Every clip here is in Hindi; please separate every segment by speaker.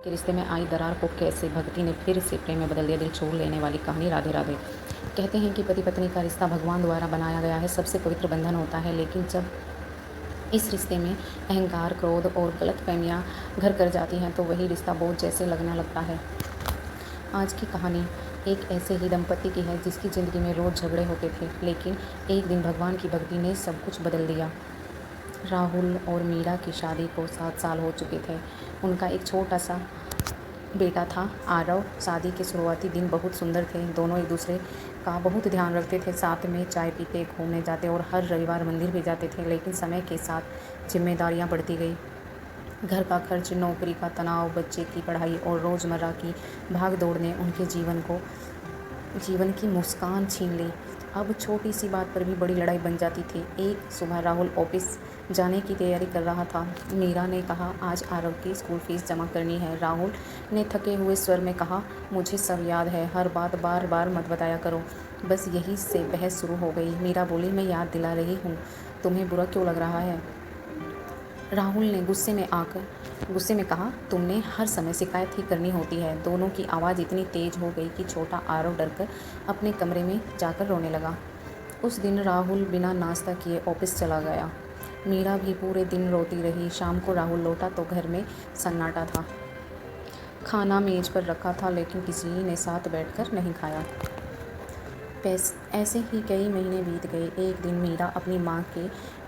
Speaker 1: के रिश्ते में आई दरार को कैसे भक्ति ने फिर से प्रेम में बदल दिया। दिल छोड़ लेने वाली कहानी। राधे राधे। कहते हैं कि पति पत्नी का रिश्ता भगवान द्वारा बनाया गया है, सबसे पवित्र बंधन होता है। लेकिन जब इस रिश्ते में अहंकार, क्रोध और गलतफहमियां घर कर जाती हैं तो वही रिश्ता बोझ जैसे लगने लगता है। आज की कहानी एक ऐसे ही दंपति की है जिसकी ज़िंदगी में रोज़ झगड़े होते थे, लेकिन एक दिन भगवान की भक्ति ने सब कुछ बदल दिया। राहुल और मीरा की शादी को 7 साल हो चुके थे। उनका एक छोटा सा बेटा था, आरव। शादी के शुरुआती दिन बहुत सुंदर थे। दोनों एक दूसरे का बहुत ध्यान रखते थे, साथ में चाय पीते, घूमने जाते और हर रविवार मंदिर भी जाते थे। लेकिन समय के साथ जिम्मेदारियां बढ़ती गई। घर का खर्च, नौकरी का तनाव, बच्चे की पढ़ाई और रोज़मर्रा की भाग दौड़ ने उनके जीवन की मुस्कान छीन ली। अब छोटी सी बात पर भी बड़ी लड़ाई बन जाती थी। एक सुबह राहुल ऑफिस जाने की तैयारी कर रहा था। मीरा ने कहा, आज आरव की स्कूल फीस जमा करनी है। राहुल ने थके हुए स्वर में कहा, मुझे सब याद है, हर बात बार बार मत बताया करो। बस यही से बहस शुरू हो गई। मीरा बोली, मैं याद दिला रही हूँ, तुम्हें बुरा क्यों लग रहा है? राहुल ने गुस्से में कहा, तुमने हर समय शिकायत ही करनी होती है। दोनों की आवाज़ इतनी तेज हो गई कि छोटा आरव डरकर अपने कमरे में जाकर रोने लगा। उस दिन राहुल बिना नाश्ता किए ऑफिस चला गया। मीरा भी पूरे दिन रोती रही। शाम को राहुल लौटा तो घर में सन्नाटा था। खाना मेज पर रखा था, लेकिन किसी ने साथ बैठकर नहीं खाया। ऐसे ही कई महीने बीत गए। एक दिन मीरा अपनी माँ के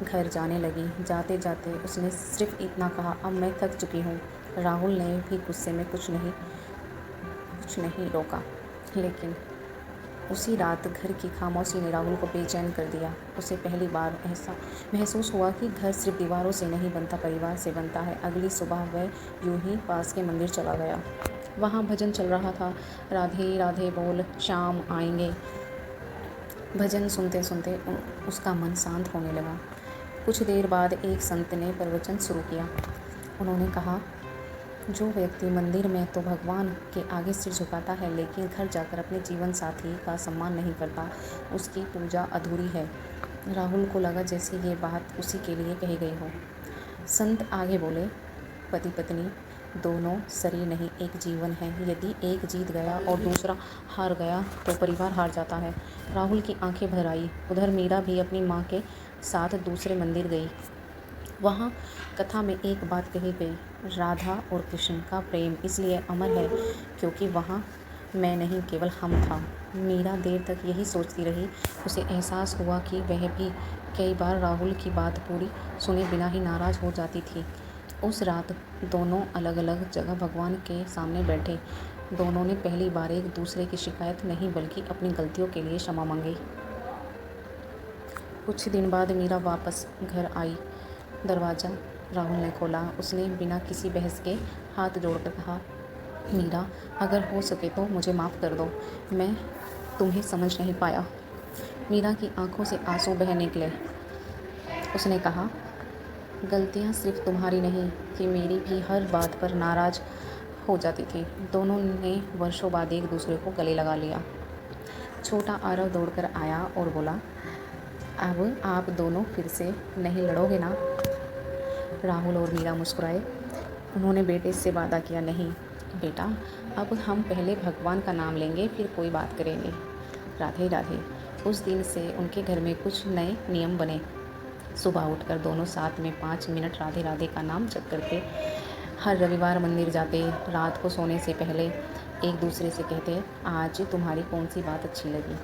Speaker 1: घर जाने लगी। जाते जाते उसने सिर्फ इतना कहा, अब मैं थक चुकी हूँ। राहुल ने भी गुस्से में कुछ नहीं रोका, लेकिन उसी रात घर की खामोशी ने राहुल को बेचैन कर दिया। उसे पहली बार ऐसा महसूस हुआ कि घर सिर्फ दीवारों से नहीं बनता, परिवार से बनता है। अगली सुबह वह यूं ही पास के मंदिर चला गया। वहाँ भजन चल रहा था, राधे राधे बोल श्याम आएंगे। भजन सुनते सुनते उसका मन शांत होने लगा। कुछ देर बाद एक संत ने प्रवचन शुरू किया। उन्होंने कहा, जो व्यक्ति मंदिर में तो भगवान के आगे सिर झुकाता है, लेकिन घर जाकर अपने जीवन साथी का सम्मान नहीं करता, उसकी पूजा अधूरी है। राहुल को लगा जैसे ये बात उसी के लिए कही गई हो। संत आगे बोले, पति पत्नी दोनों शरीर नहीं, एक जीवन है। यदि एक जीत गया और दूसरा हार गया तो परिवार हार जाता है। राहुल की आंखें भर आई। उधर मीरा भी अपनी माँ के साथ दूसरे मंदिर गई। वहाँ कथा में एक बात कही गई, राधा और कृष्ण का प्रेम इसलिए अमर है क्योंकि वहाँ मैं नहीं, केवल हम था। मीरा देर तक यही सोचती रही। उसे एहसास हुआ कि वह भी कई बार राहुल की बात पूरी सुने बिना ही नाराज़ हो जाती थी। उस रात दोनों अलग अलग जगह भगवान के सामने बैठे। दोनों ने पहली बार एक दूसरे की शिकायत नहीं, बल्कि अपनी गलतियों के लिए क्षमा मांगी। कुछ दिन बाद मीरा वापस घर आई। दरवाज़ा राहुल ने खोला। उसने बिना किसी बहस के हाथ जोड़कर कहा, मीरा, अगर हो सके तो मुझे माफ़ कर दो, मैं तुम्हें समझ नहीं पाया। मीरा की आंखों से आंसू बह निकले। उसने कहा, गलतियाँ सिर्फ तुम्हारी नहीं कि मेरी भी हर बात पर नाराज़ हो जाती थी। दोनों ने वर्षों बाद एक दूसरे को गले लगा लिया। छोटा आरव दौड़कर आया और बोला, अब आप दोनों फिर से नहीं लड़ोगे ना? राहुल और मीरा मुस्कुराए। उन्होंने बेटे से वादा किया, नहीं बेटा, अब हम पहले भगवान का नाम लेंगे, फिर कोई बात करेंगे। राधे राधे। उस दिन से उनके घर में कुछ नए नियम बने। सुबह उठकर दोनों साथ में 5 मिनट राधे राधे का नाम जप करते। हर रविवार मंदिर जाते। रात को सोने से पहले एक दूसरे से कहते, आज तुम्हारी कौन सी बात अच्छी लगी।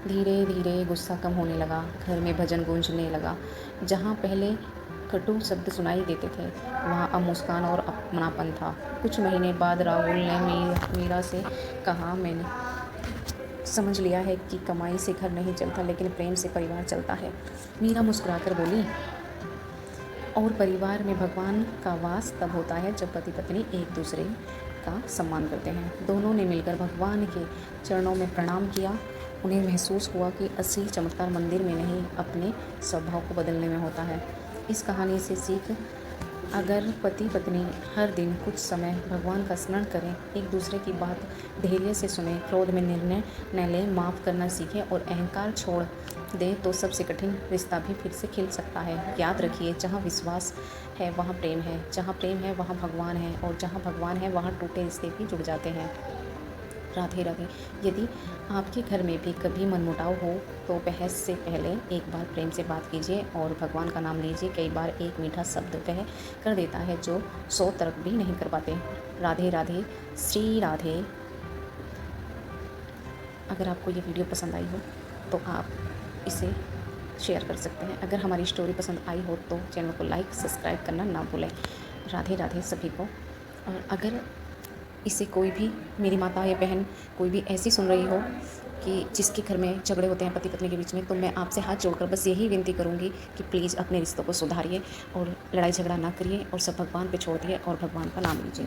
Speaker 1: धीरे धीरे गुस्सा कम होने लगा। घर में भजन गूंजने लगा। जहाँ पहले कटु शब्द सुनाई देते थे, वहाँ अब मुस्कान और अपनापन था। कुछ महीने बाद राहुल ने मीरा से कहा, मैंने समझ लिया है कि कमाई से घर नहीं चलता, लेकिन प्रेम से परिवार चलता है। मीरा मुस्कुराकर बोली, और परिवार में भगवान का वास तब होता है जब पति पत्नी एक दूसरे का सम्मान करते हैं। दोनों ने मिलकर भगवान के चरणों में प्रणाम किया। उन्हें महसूस हुआ कि असली चमत्कार मंदिर में नहीं, अपने स्वभाव को बदलने में होता है। इस कहानी से सीख अगर पति पत्नी हर दिन कुछ समय भगवान का स्मरण करें, एक दूसरे की बात धैर्य से सुने, क्रोध में निर्णय न लें, माफ़ करना सीखें और अहंकार छोड़ दें तो सबसे कठिन रिश्ता भी फिर से खिल सकता है। याद रखिए, जहाँ विश्वास है वहाँ प्रेम है, जहाँ प्रेम है वहाँ भगवान है, और जहाँ भगवान है वहाँ टूटे रिश्ते भी जुड़ जाते हैं। राधे राधे। यदि आपके घर में भी कभी मनमुटाव हो तो बहस से पहले एक बार प्रेम से बात कीजिए और भगवान का नाम लीजिए। कई बार एक मीठा शब्द वह कर देता है जो 100 तर्क भी नहीं कर पाते। राधे राधे, श्री राधे। अगर आपको ये वीडियो पसंद आई हो तो आप इसे शेयर कर सकते हैं। अगर हमारी स्टोरी पसंद आई हो तो चैनल को लाइक सब्सक्राइब करना ना भूलें। राधे राधे सभी को। और अगर इसे कोई भी मेरी माता या बहन कोई भी ऐसी सुन रही हो कि जिसके घर में झगड़े होते हैं पति पत्नी के बीच में, तो मैं आपसे हाथ जोड़कर बस यही विनती करूँगी कि प्लीज़ अपने रिश्तों को सुधारिए और लड़ाई झगड़ा ना करिए और सब भगवान पे छोड़ दिए और भगवान का नाम लीजिए।